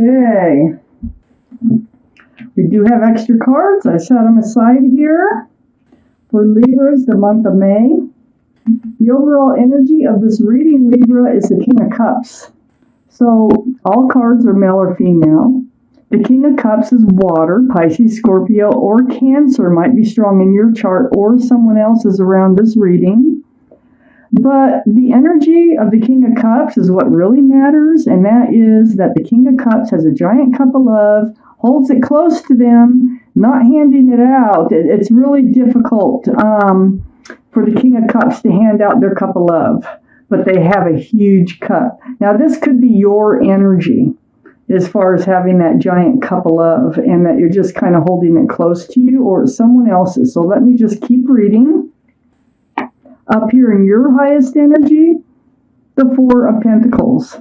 Okay. We do have extra cards. I set them aside here for Libras, the month of May. The overall energy of this reading, Libra, is the King of Cups. So all cards are male or female. The King of Cups is water. Pisces, Scorpio, or Cancer might be strong in your chart or someone else's around this reading. But the energy of the King of Cups is what really matters, and that is that the King of Cups has a giant cup of love, holds it close to them, not handing it out. It's really difficult for the King of Cups to hand out their cup of love, but they have a huge cup. Now, this could be your energy as far as having that giant cup of love and that you're just kind of holding it close to you, or someone else's. So let me just keep reading. Up here in your highest energy, the Four of Pentacles.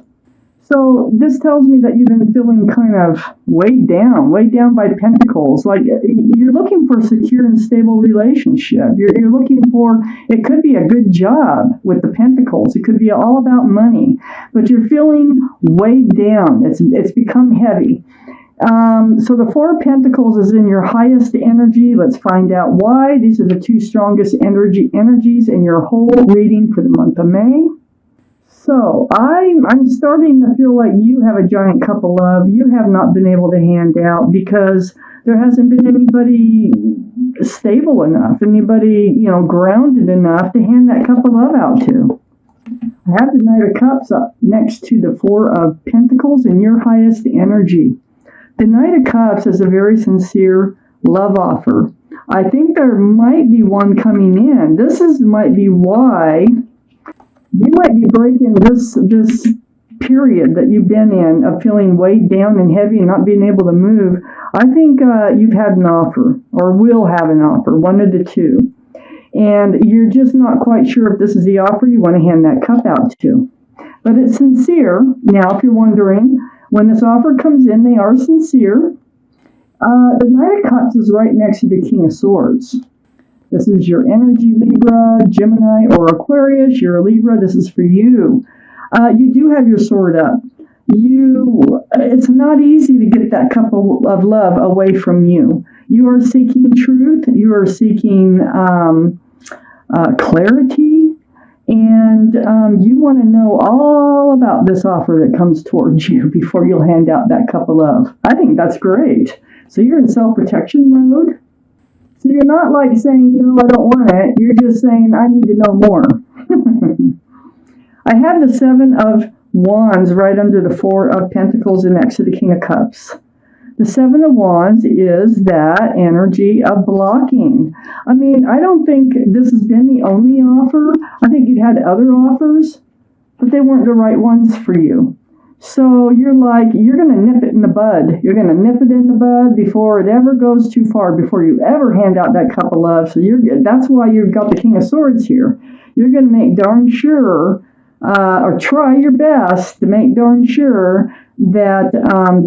So this tells me that you've been feeling kind of weighed down by pentacles. Like you're looking for a secure and stable relationship. You're looking for, it could be a good job with the pentacles. It could be all about money, but you're feeling weighed down. It's become heavy. So the Four of Pentacles is in your highest energy. Let's find out why. These are the two strongest energies in your whole reading for the month of May. So I'm starting to feel like you have a giant cup of love you have not been able to hand out because there hasn't been anybody stable enough, anybody, grounded enough to hand that cup of love out to. I have the Knight of Cups up next to the Four of Pentacles in your highest energy. The Knight of Cups is a very sincere love offer. I think there might be one coming in. Might be why you might be breaking this period that you've been in of feeling weighed down and heavy and not being able to move. I think you've had an offer or will have an offer, one of the two. And you're just not quite sure if this is the offer you want to hand that cup out to. But it's sincere. Now, if you're wondering, when this offer comes in, they are sincere. The Knight of Cups is right next to the King of Swords. This is your energy, Libra, Gemini, or Aquarius. You're a Libra. This is for you. You do have your sword up. It's not easy to get that cup of love away from you. You are seeking truth. You are seeking clarity. And you want to know all about this offer that comes towards you before you'll hand out that cup of love. I think that's great. So you're in self-protection mode. So you're not like saying, no, I don't want it. You're just saying, I need to know more. I have the Seven of Wands right under the Four of Pentacles and next to the King of Cups. The Seven of Wands is that energy of blocking. I mean, I don't think this has been the only offer. I think you've had other offers, but they weren't the right ones for you. So you're going to nip it in the bud. You're going to nip it in the bud before it ever goes too far, before you ever hand out that cup of love. So that's why you've got the King of Swords here. You're going to make darn sure, or try your best to make darn sure that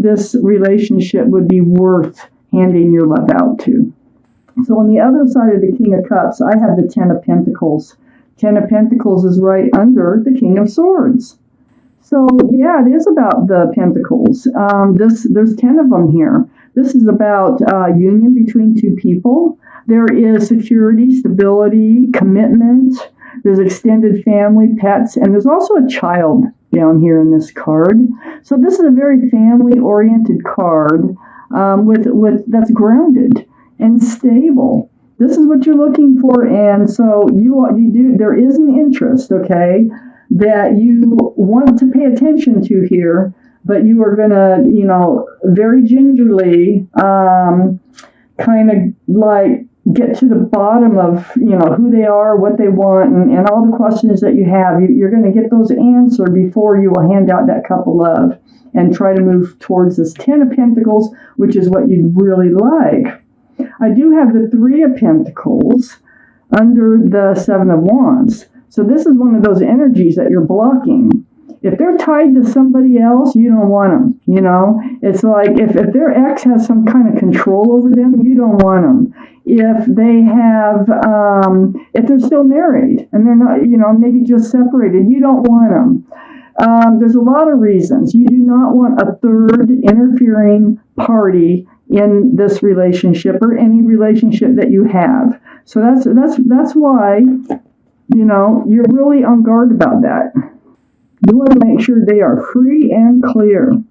this relationship would be worth handing your love out to. So on the other side of the King of Cups, I have the Ten of Pentacles. Ten of Pentacles is right under the King of Swords. So, yeah, it is about the Pentacles. There's 10 of them here. This is about union between two people. There is security, stability, commitment. There's extended family, pets, and there's also a child down here in this card. So this is a very family-oriented card with that's grounded and stable. This is what you're looking for, and so there is an interest, okay, that you want to pay attention to here, but you are going to, very gingerly kind of like get to the bottom of, who they are, what they want, and all the questions that you have. You're going to get those answered before you will hand out that cup of love and try to move towards this Ten of Pentacles, which is what you'd really like. I do have the Three of Pentacles under the Seven of Wands. So this is one of those energies that you're blocking. If they're tied to somebody else, you don't want them, It's like if their ex has some kind of control over them, you don't want them. If they have, if they're still married and they're not, maybe just separated, you don't want them. There's a lot of reasons. You do not want a third interfering party in this relationship or any relationship that you have. So that's why, you're really on guard about that. You want to make sure they are free and clear.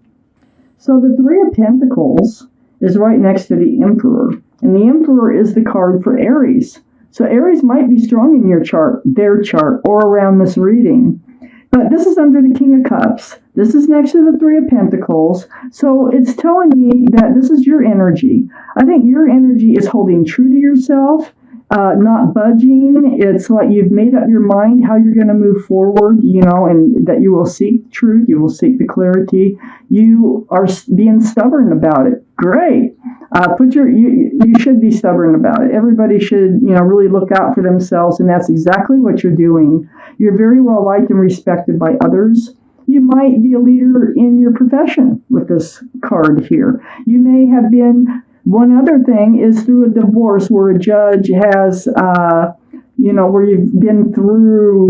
So the Three of Pentacles is right next to the Emperor. And the Emperor is the card for Aries. So Aries might be strong in your chart, their chart, or around this reading. But this is under the King of Cups. This is next to the Three of Pentacles. So it's telling me that this is your energy. I think your energy is holding true to yourself. Not budging. It's like you've made up your mind how you're going to move forward, and that you will seek truth, you will seek the clarity. You are being stubborn about it. Great. You should be stubborn about it. Everybody should, really look out for themselves, and that's exactly what you're doing. You're very well liked and respected by others. You might be a leader in your profession with this card here. You may have been. One other thing is through a divorce where a judge has, where you've been through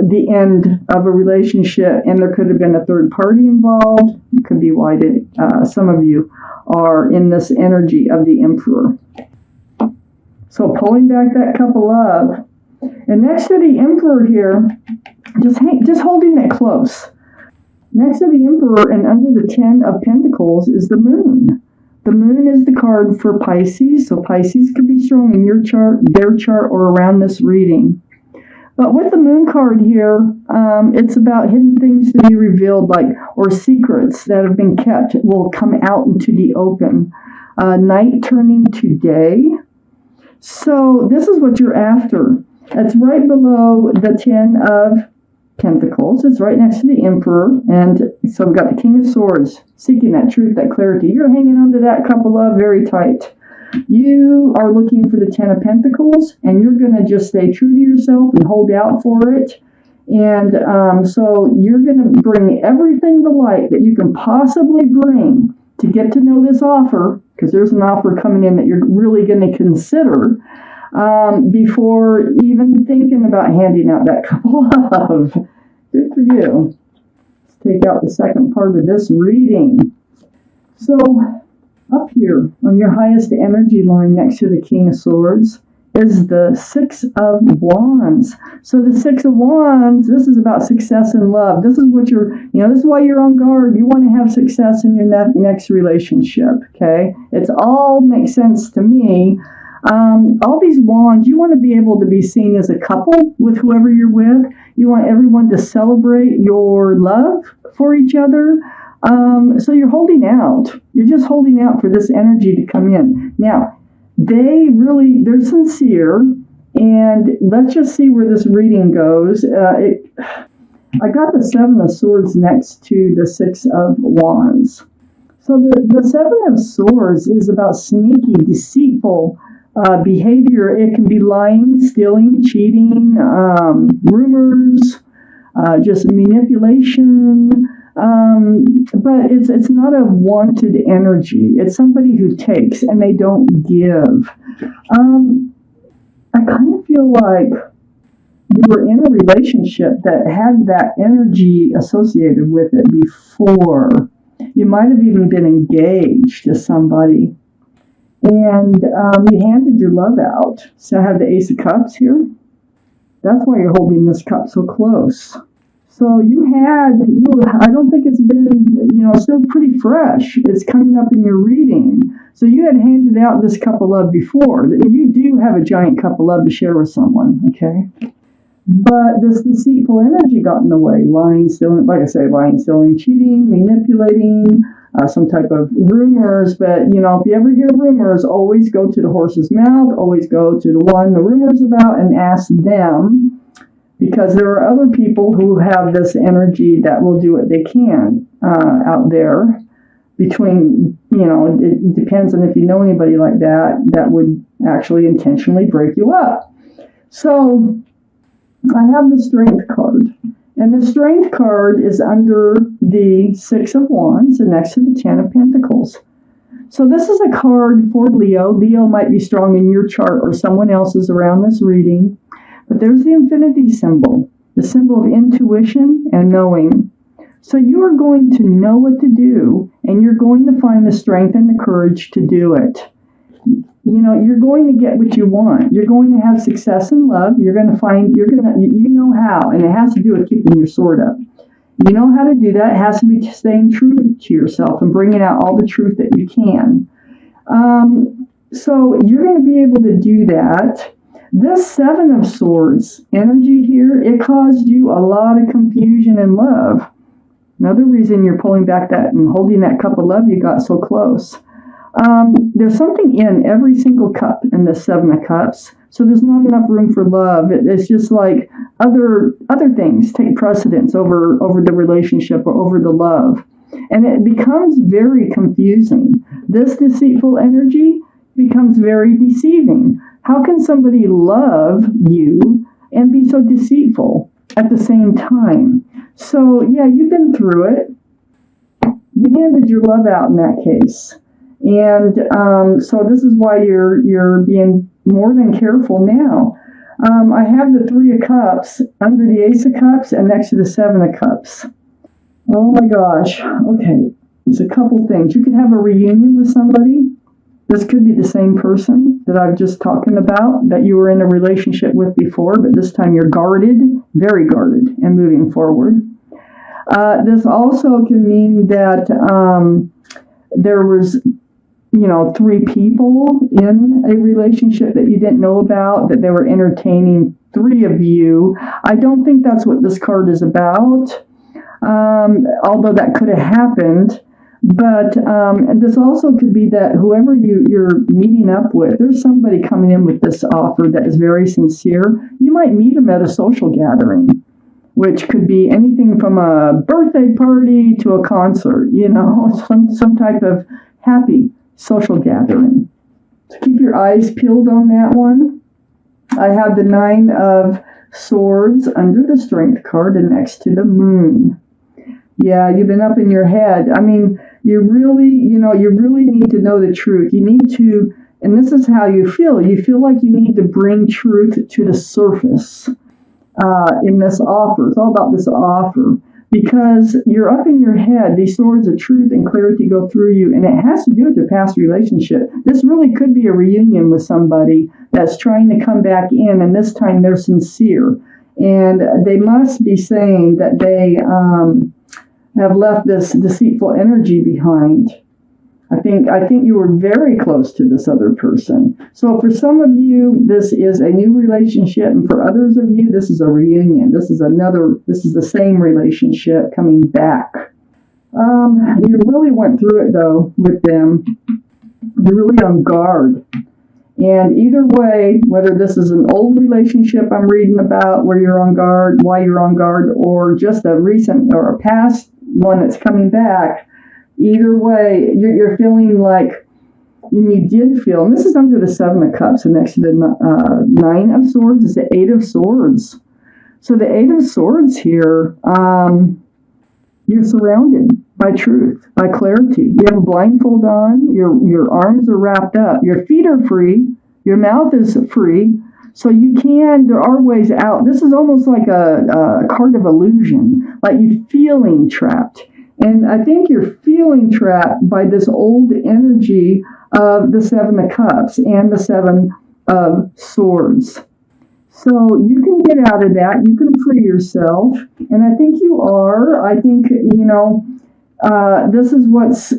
the end of a relationship and there could have been a third party involved. It could be why some of you are in this energy of the Emperor. So pulling back that Cup of Love. And next to the Emperor here, just holding it close. Next to the Emperor and under the Ten of Pentacles is the Moon. The Moon is the card for Pisces, so Pisces could be strong in your chart, their chart, or around this reading. But with the Moon card here, it's about hidden things to be revealed, or secrets that have been kept will come out into the open. Night turning to day. So this is what you're after. It's right below the Ten of Pentacles. It's right next to the Emperor, and so we've got the King of Swords, seeking that truth, that clarity. You're hanging on to that Cup of Love very tight. You are looking for the Ten of Pentacles, and you're going to just stay true to yourself and hold out for it. And so you're going to bring everything to light that you can possibly bring to get to know this offer, because there's an offer coming in that you're really going to consider before even thinking about handing out that Cup of Love. Good for you. Let's take out the second part of this reading. So, up here on your highest energy line next to the King of Swords is the Six of Wands. So the Six of Wands, this is about success in love. This is what this is why you're on guard. You want to have success in your next relationship, okay? It's all makes sense to me. All these wands, you want to be able to be seen as a couple with whoever you're with. You want everyone to celebrate your love for each other. So you're holding out. You're just holding out for this energy to come in. Now, they're sincere. And let's just see where this reading goes. I got the Seven of Swords next to the Six of Wands. So the Seven of Swords is about sneaky, deceitful behavior. It can be lying, stealing, cheating, rumors, just manipulation. But it's not a wanted energy. It's somebody who takes and they don't give. I kind of feel like you were in a relationship that had that energy associated with it before. You might have even been engaged to somebody. And you handed your love out. So I have the Ace of Cups here. That's why you're holding this cup so close. So I don't think it's been, still pretty fresh. It's coming up in your reading. So you had handed out this cup of love before. You do have a giant cup of love to share with someone, okay? But this deceitful energy got in the way. Lying, stealing, like I say, lying, stealing, cheating, manipulating, some type of rumors. But, if you ever hear rumors, always go to the horse's mouth, always go to the one the rumor's about and ask them, because there are other people who have this energy that will do what they can out there. Between, it depends on if you know anybody like that would actually intentionally break you up. So I have the Strength card. And the Strength card is under the Six of Wands and next to the Ten of Pentacles. So this is a card for Leo. Leo might be strong in your chart or someone else's around this reading. But there's the infinity symbol, the symbol of intuition and knowing. So you are going to know what to do, and you're going to find the strength and the courage to do it. You're going to get what you want. You're going to have success in love. You know how, and it has to do with keeping your sword up. You know how to do that. It has to be staying true to yourself and bringing out all the truth that you can. So you're going to be able to do that. This Seven of Swords energy here, it caused you a lot of confusion in love. Another reason you're pulling back that and holding that cup of love you got so close. There's something in every single cup in the Seven of Cups, so there's not enough room for love. It's just like other things take precedence over the relationship or over the love. And it becomes very confusing. This deceitful energy becomes very deceiving. How can somebody love you and be so deceitful at the same time? So, yeah, you've been through it. You handed your love out in that case. And so this is why you're being more than careful now. I have the Three of Cups under the Ace of Cups and next to the Seven of Cups. Oh my gosh. Okay. There's a couple things. You could have a reunion with somebody. This could be the same person that I was just talking about that you were in a relationship with before, but this time you're guarded, very guarded, and moving forward. This also can mean that there was, three people in a relationship that you didn't know about, that they were entertaining three of you. I don't think that's what this card is about, although that could have happened. But this also could be that whoever you're meeting up with, there's somebody coming in with this offer that is very sincere. You might meet them at a social gathering, which could be anything from a birthday party to a concert, some type of happy social gathering. So keep your eyes peeled on that one. I have the Nine of Swords under the Strength card and next to the Moon. Yeah, you've been up in your head. I mean, you really need to know the truth. You need to, and this is how you feel. You feel like you need to bring truth to the surface in this offer. It's all about this offer because you're up in your head. These swords of truth and clarity go through you, and it has to do with your past relationship. This really could be a reunion with somebody that's trying to come back in, and this time they're sincere. And they must be saying that they have left this deceitful energy behind. I think you were very close to this other person. So for some of you, this is a new relationship, and for others of you, this is a reunion. This is the same relationship coming back. You really went through it though with them. You're really on guard. And either way, whether this is an old relationship I'm reading about where you're on guard, why you're on guard, or just a recent or a past one that's coming back, either way, you're feeling like, and you did feel, and this is under the Seven of Cups, and next to the Nine of Swords is the Eight of Swords. So the Eight of Swords here, you're surrounded by truth, by clarity. You have a blindfold on, your arms are wrapped up, your feet are free, your mouth is free, so there are ways out. This is almost like a card of illusion, like you feeling trapped. And I think you're feeling trapped by this old energy of the Seven of Cups and the Seven of Swords. So you can get out of that. You can free yourself. And I think you are. I think, this is what's,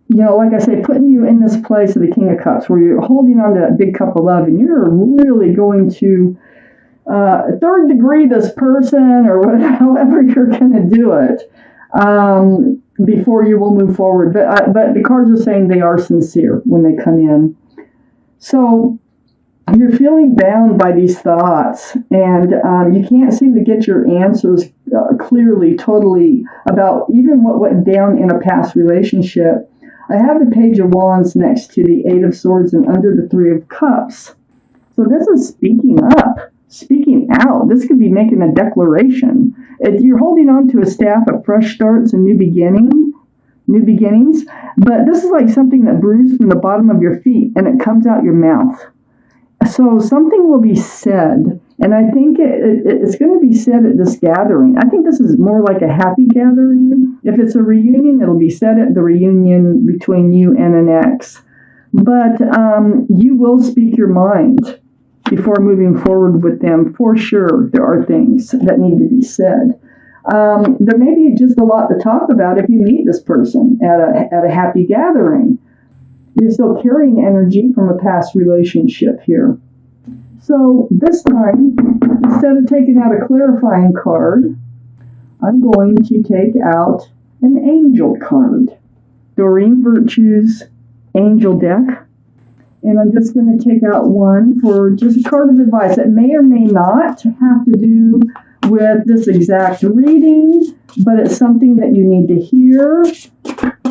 like I say, putting you in this place of the King of Cups where you're holding on to that big cup of love and you're really going to third degree this person or whatever, however you're going to do it. Before you will move forward. But the cards are saying they are sincere when they come in. So you're feeling bound by these thoughts, and you can't seem to get your answers clearly, totally, about even what went down in a past relationship. I have the Page of Wands next to the Eight of Swords and under the Three of Cups. So this is speaking up, speaking out. This could be making a declaration. You're holding on to a staff of fresh starts and new beginnings, but this is like something that brews from the bottom of your feet and it comes out your mouth. So something will be said, And I think it's going to be said at this gathering. I think this is more like a happy gathering. If it's a reunion, it'll be said at the reunion between you and an ex. But you will speak your mind before moving forward with them. For sure, there are things that need to be said. There may be just a lot to talk about if you meet this person at a happy gathering. You're still carrying energy from a past relationship here. So this time, instead of taking out a clarifying card, I'm going to take out an angel card. Doreen Virtue's angel deck. And I'm just going to take out one for just a card of advice that may or may not have to do with this exact reading, but it's something that you need to hear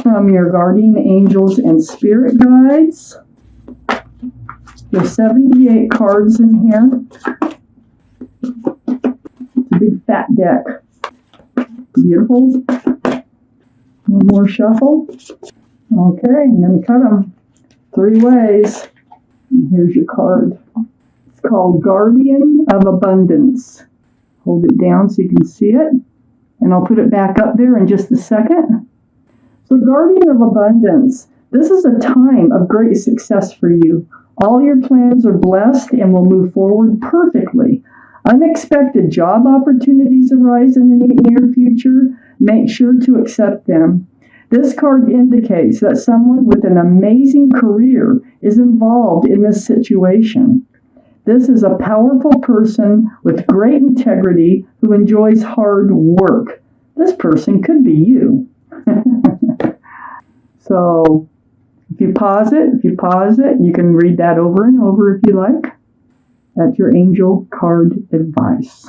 from your guardian angels and spirit guides. There's 78 cards in here. It's a big fat deck. Beautiful. One more shuffle. Okay, I'm going to cut them 3 ways. And here's your card. It's called Guardian of Abundance. Hold it down so you can see it. And I'll put it back up there in just a second. So Guardian of Abundance. This is a time of great success for you. All your plans are blessed and will move forward perfectly. Unexpected job opportunities arise in the near future. Make sure to accept them. This card indicates that someone with an amazing career is involved in this situation. This is a powerful person with great integrity who enjoys hard work. This person could be you. So, if you pause it, you can read that over and over if you like. That's your angel card advice.